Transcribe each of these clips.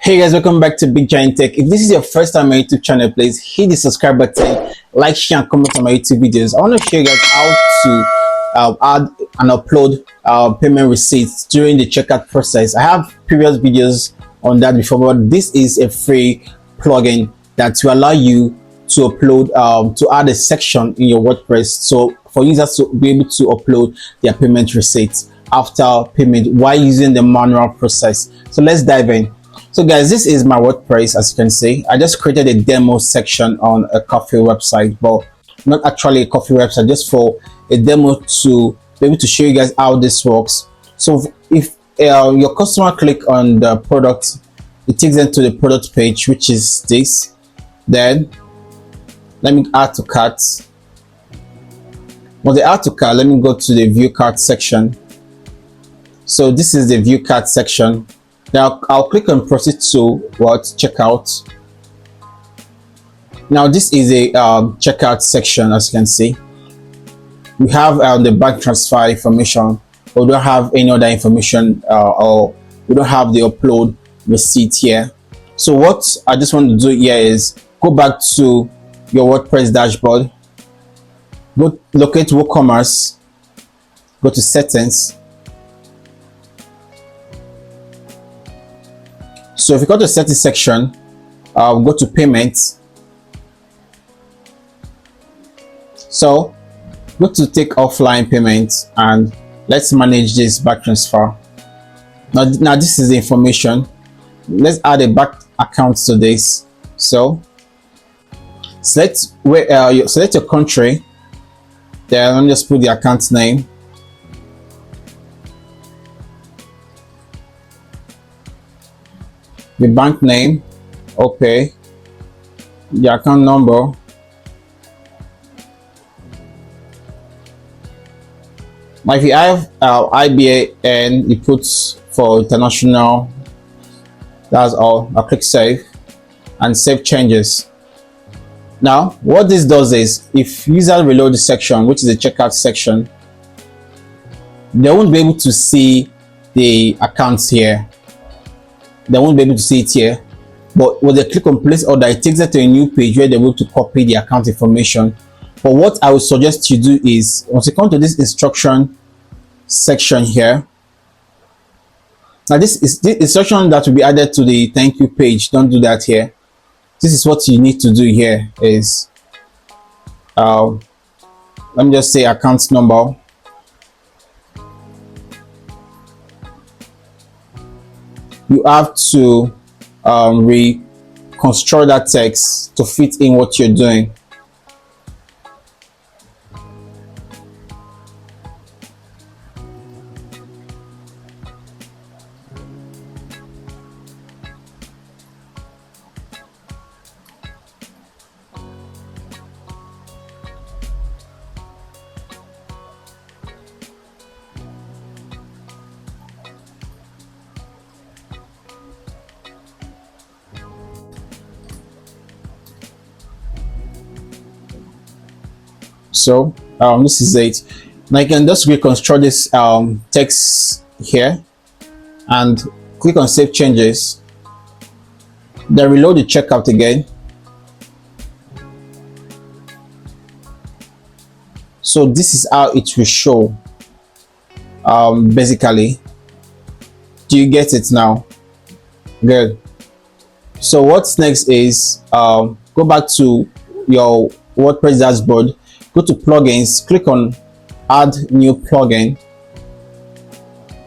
Hey guys, welcome back to Big Giant Tech. If this is your first time on my YouTube channel, please hit the subscribe button, like, share, and comment on my YouTube videos. I want to show you guys how to add and upload payment receipts during the checkout process. I have previous videos on that before, but this is a free plugin that will allow you to upload to add a section in your WordPress, so for users to be able to upload their payment receipts after payment while using the manual process. So let's dive in. So guys, this is my WordPress. As you can see, I just created a demo section on a coffee website, but not actually a coffee website, just for a demo to be able to show you guys how this works. So if your customer click on the product, it takes them to the product page, which is this. Then let me add to cart. Once they add to cart, let me go to the view cart section. So this is the view cart section. Now I'll click on proceed to checkout. Now this is a checkout section. As you can see, we have the bank transfer information, but we don't have any other information, or we don't have the upload receipt here. So what I just want to do here is go back to your WordPress dashboard, go locate WooCommerce, go to settings. So if you go to the settings section, go to payments. So go to take offline payments and let's manage this back transfer. Now this is the information. Let's add a back account to this. So select where select your country. Then let me just put the account name. The bank name, okay, the account number, now if you have Ainbae and you put for international, that's all. I'll click save and save changes. Now what this does is, if user reload the section, which is the checkout section, they won't be able to see the accounts here. They won't be able to see it here, but when they click on place order, it takes them to a new page where they're able to copy the account information. But what I would suggest you do is, once you come to this instruction section here, now this is the instruction that will be added to the thank you page. Don't do that here. This is what you need to do here is, let me just say account number. You have to reconstruct that text to fit in what you're doing. So this is it. Now you can just reconstruct this text here and click on save changes, then reload the checkout again. So this is how it will show basically. Do you get it now? Good. So what's next is go back to your WordPress dashboard, go to plugins, click on add new plugin.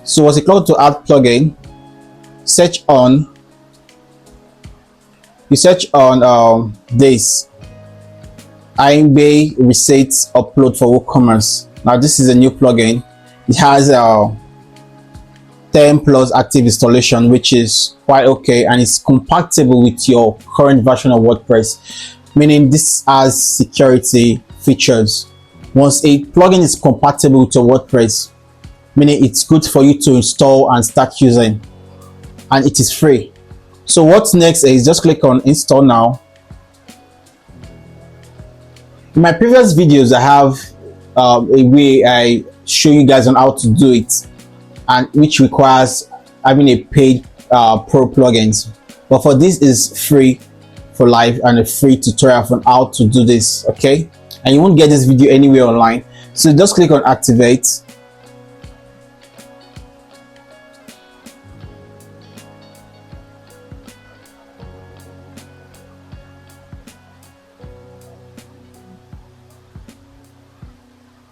So once you click to add plugin, search on this Ainbae Receipt Upload for WooCommerce. Now this is a new plugin. It has 10 plus active installation, which is quite okay, and it's compatible with your current version of WordPress, meaning this has security features. Once a plugin is compatible with your WordPress, meaning it's good for you to install and start using, and it is free. So what's next is just click on install now. In my previous videos, I have a way I show you guys on how to do it, and which requires having a paid pro plugins. But for this is free for life and a free tutorial on how to do this. Okay, and you won't get this video anywhere online. So just click on activate.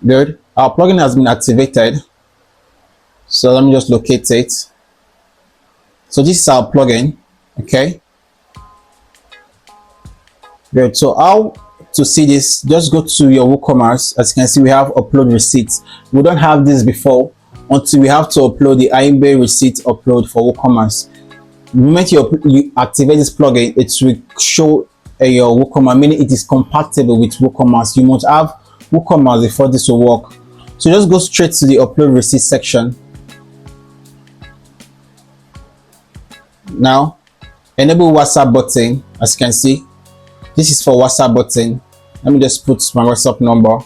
Good. Our plugin has been activated. So let me just locate it. So this is our plugin. Okay. Good. So how to see this? Just go to your WooCommerce. As you can see, we have upload receipts. We don't have this before until we have to upload the Ainbae Receipt Upload for WooCommerce. The moment you activate this plugin, it will show your WooCommerce, meaning it is compatible with WooCommerce. You must have WooCommerce before this will work. So just go straight to the upload receipt section. Now enable WhatsApp button. As you can see, this is for WhatsApp button. Let me just put my WhatsApp number.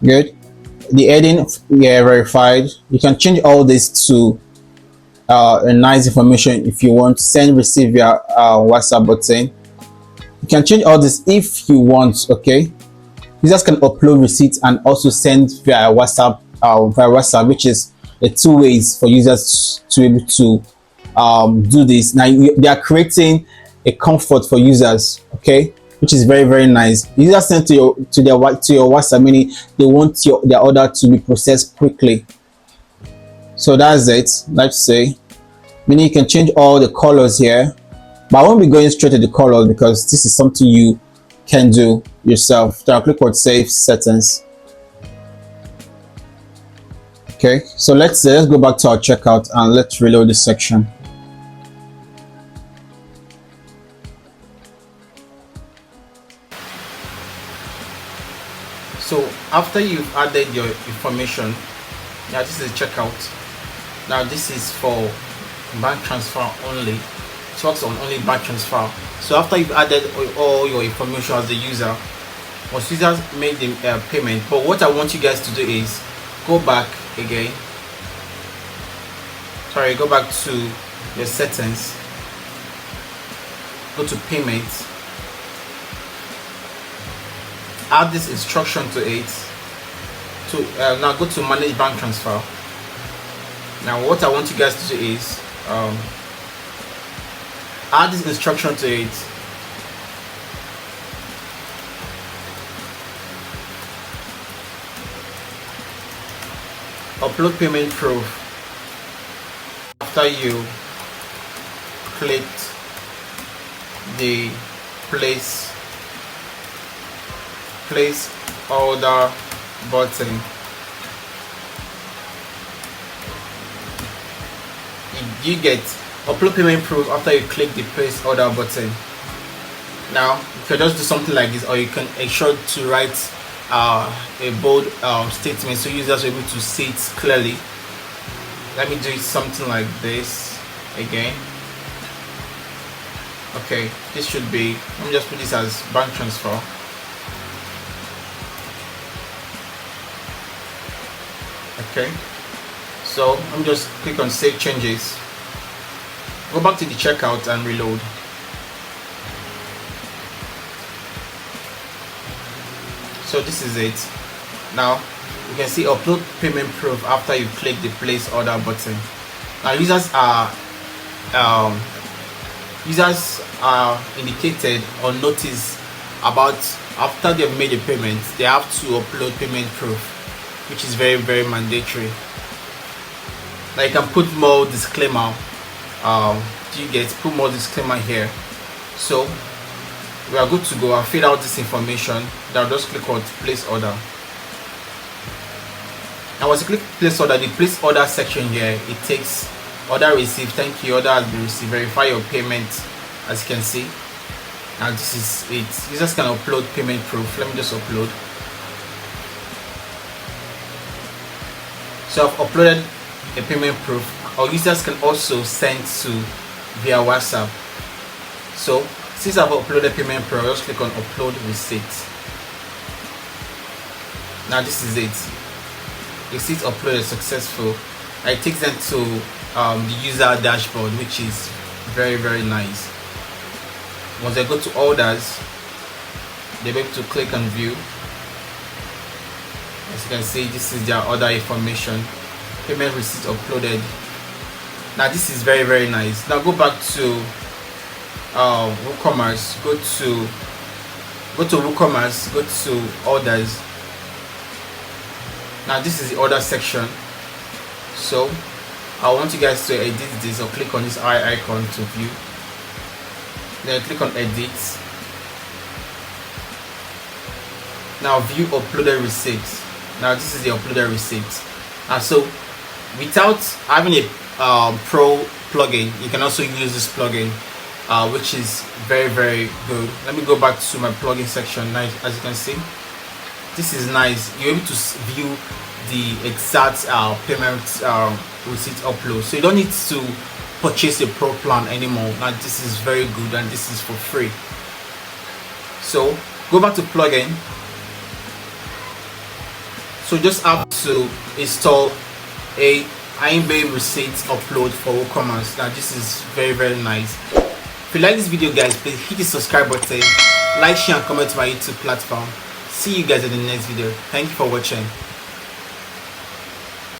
Good. The heading, yeah, verified. You can change all this to a nice information if you want. Send, receive via WhatsApp button. You can change all this if you want. Okay, users can upload receipts and also send via WhatsApp, which is the two ways for users to be able to do this. Now they are creating a comfort for users. Okay, which is very, very nice. Users send to your WhatsApp, meaning they want their order to be processed quickly. So that's it. Let's say, meaning you can change all the colors here, but I won't be going straight to the colors because this is something you can do yourself. So I'll click on save settings. Okay, so let's go back to our checkout and let's reload this section. So after you've added your information, now this is checkout. Now this is for bank transfer only. It works on only bank transfer. So after you've added all your information as the user, once users make the payment, but what I want you guys to do is go back again. Sorry, go back to your settings. Go to payments. Add this instruction to it. Now go to manage bank transfer. Now what I want you guys to do is add this instruction to it. Upload payment proof. After you click the place order button, you get upload payment proof after you click the place order button. Now you can just do something like this, or you can ensure to write a bold statement so users are able to see it clearly. Let me do something like this again. Okay, this should be, let me just put this as bank transfer. Okay, so I'm just click on save changes, go back to the checkout and reload. So this is it. Now you can see upload payment proof after you click the place order button. Now users are indicated or notice about after they've made a payment, they have to upload payment proof, which is very, very mandatory. Now you can put more disclaimer. You get put more disclaimer here. So we are good to go. I'll fill out this information. Now just click on place order. Now once you click place order, the place order section here, it takes order received, thank you, order has been received, verify your payment. As you can see, now this is it. Users can upload payment proof. Let me just upload. So I've uploaded a payment proof, or users can also send to via WhatsApp. So Since I've uploaded Payment Pro, just click on Upload Receipt. Now this is it. Receipt uploaded successful. It takes them to the user dashboard, which is very nice. Once they go to orders, they'll be able to click on view. As you can see, this is their order information. Payment receipt uploaded. Now this is very nice. Now go back to WooCommerce. Go to WooCommerce. Go to orders. Now this is the order section. So I want you guys to edit this, or click on this eye icon to view. Then click on edit. Now view uploaded receipts. Now this is the uploaded receipt. So without having a pro plugin, you can also use this plugin, which is very good. Let me go back to my plugin section. Now, as you can see, this is nice. You're able to view the exact payment receipt upload, so you don't need to purchase a pro plan anymore. Now this is very good, and this is for free. So go back to plugin. So just have to install a Ainbae Receipt Upload for WooCommerce. Now this is very nice. If you like this video, guys, please hit the subscribe button, like, share and comment to my YouTube platform. See you guys in the next video. Thank you for watching.